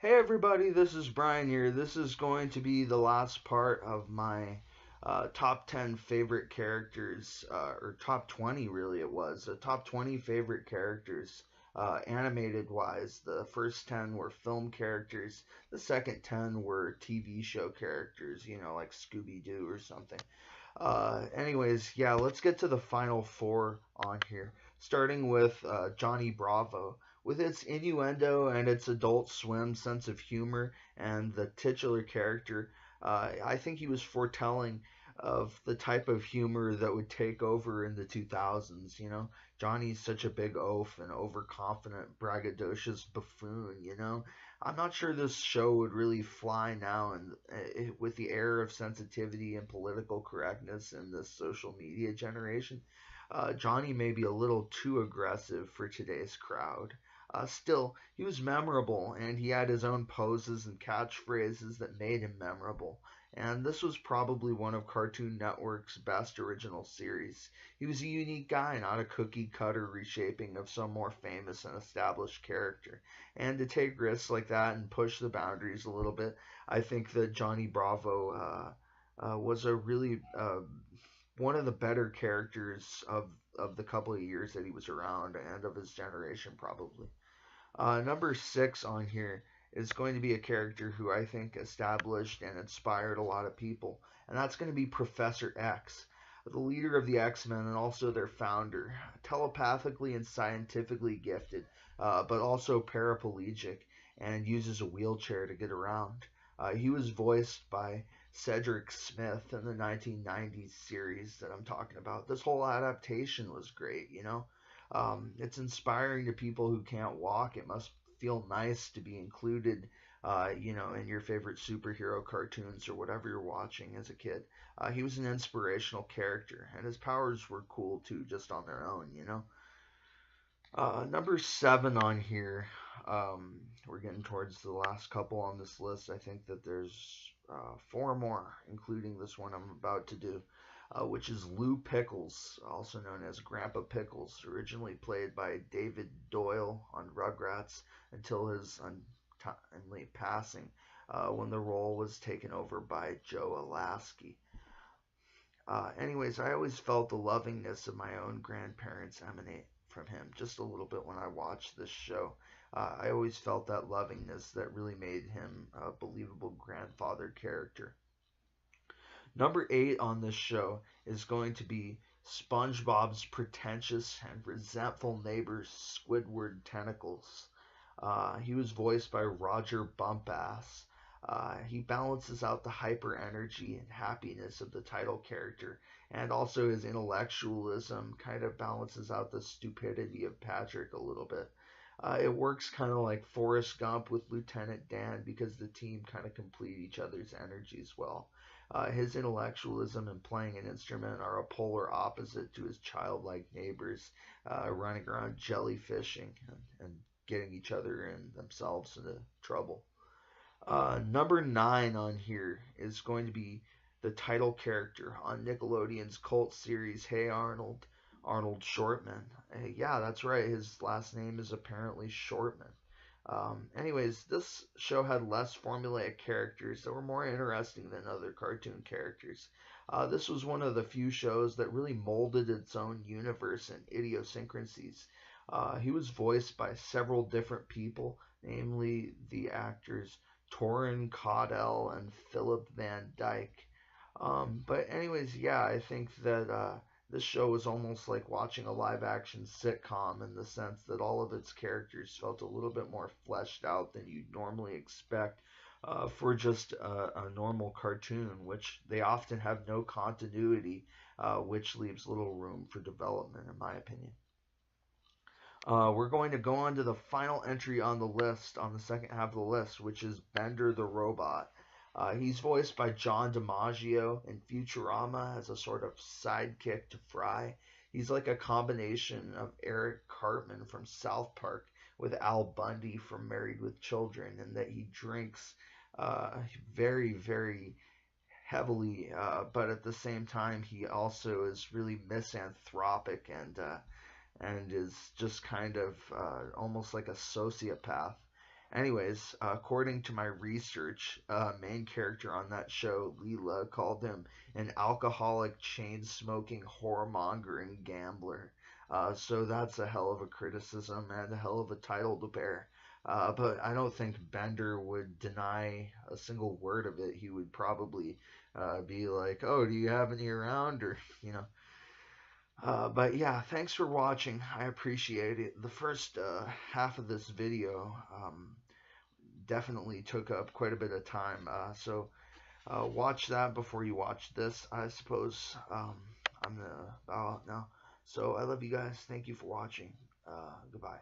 Hey everybody, this is Brian here. This is going to be the last part of my top 10 favorite characters, or top 20 really it was. The top 20 favorite characters, animated wise. The first 10 were film characters, the second 10 were TV show characters, like Scooby Doo or something. Anyways, yeah, let's get to the final four on here. Starting with Johnny Bravo. With its innuendo and its Adult Swim sense of humor and the titular character, I think he was foretelling of the type of humor that would take over in the 2000s. Johnny's such a big oaf and overconfident, braggadocious buffoon. I'm not sure this show would really fly now, and with the air of sensitivity and political correctness in this social media generation, Johnny may be a little too aggressive for today's crowd. Still, he was memorable, and he had his own poses and catchphrases that made him memorable. And this was probably one of Cartoon Network's best original series. He was a unique guy, not a cookie cutter reshaping of some more famous and established character. And to take risks like that and push the boundaries a little bit, I think that Johnny Bravo was a really one of the better characters of the couple of years that he was around and of his generation, probably. Number six on here is going to be a character who I think established and inspired a lot of people, and that's going to be Professor X, the leader of the X-Men and also their founder. Telepathically and scientifically gifted, but also paraplegic and uses a wheelchair to get around. He was voiced by Cedric Smith in the 1990s series that I'm talking about. This whole adaptation was great. It's inspiring to people who can't walk. It must feel nice to be included, in your favorite superhero cartoons or whatever you're watching as a kid. He was an inspirational character, and his powers were cool too, just on their own. Number seven on here. We're getting towards the last couple on this list. I think that there's four more, including this one I'm about to do, which is Lou Pickles, also known as Grandpa Pickles, originally played by David Doyle on Rugrats until his untimely passing, when the role was taken over by Joe Alasky. Anyways, I always felt the lovingness of my own grandparents emanate from him just a little bit when I watched this show. I always felt that lovingness that really made him a believable grandfather character. Number eight on this show is going to be SpongeBob's pretentious and resentful neighbor Squidward Tentacles. He was voiced by Roger Bumpass. He balances out the hyper energy and happiness of the title character, and also his intellectualism kind of balances out the stupidity of Patrick a little bit. It works kind of like Forrest Gump with Lieutenant Dan because the team kind of complete each other's energies well. His intellectualism and playing an instrument are a polar opposite to his childlike neighbors, running around jellyfishing and getting each other and themselves into trouble. Number nine on here is going to be the title character on Nickelodeon's cult series Hey Arnold, Arnold Shortman. Yeah, that's right. His last name is apparently Shortman. Anyways, this show had less formulaic characters that were more interesting than other cartoon characters. This was one of the few shows that really molded its own universe and idiosyncrasies. He was voiced by several different people, namely the actors Torrin Caudell and Philip Van Dyke. But anyways, yeah, I think that this show was almost like watching a live action sitcom in the sense that all of its characters felt a little bit more fleshed out than you'd normally expect for just a normal cartoon, which they often have no continuity, which leaves little room for development, in my opinion. We're going to go on to the final entry on the list, on the second half of the list, which is Bender the Robot. He's voiced by John DiMaggio in Futurama as a sort of sidekick to Fry. He's like a combination of Eric Cartman from South Park with Al Bundy from Married with Children, and that he drinks very, very heavily, but at the same time, he also is really misanthropic and is just kind of almost like a sociopath. Anyways, according to my research, main character on that show, Leela, called him an alcoholic, chain-smoking, whoremongering gambler. So that's a hell of a criticism and a hell of a title to bear. But I don't think Bender would deny a single word of it. He would probably be like, "Oh, do you have any around?" Or But yeah, thanks for watching. I appreciate it. The first half of this video definitely took up quite a bit of time. So watch that before you watch this. I suppose I'm gonna bow out now. So I love you guys. Thank you for watching. Goodbye.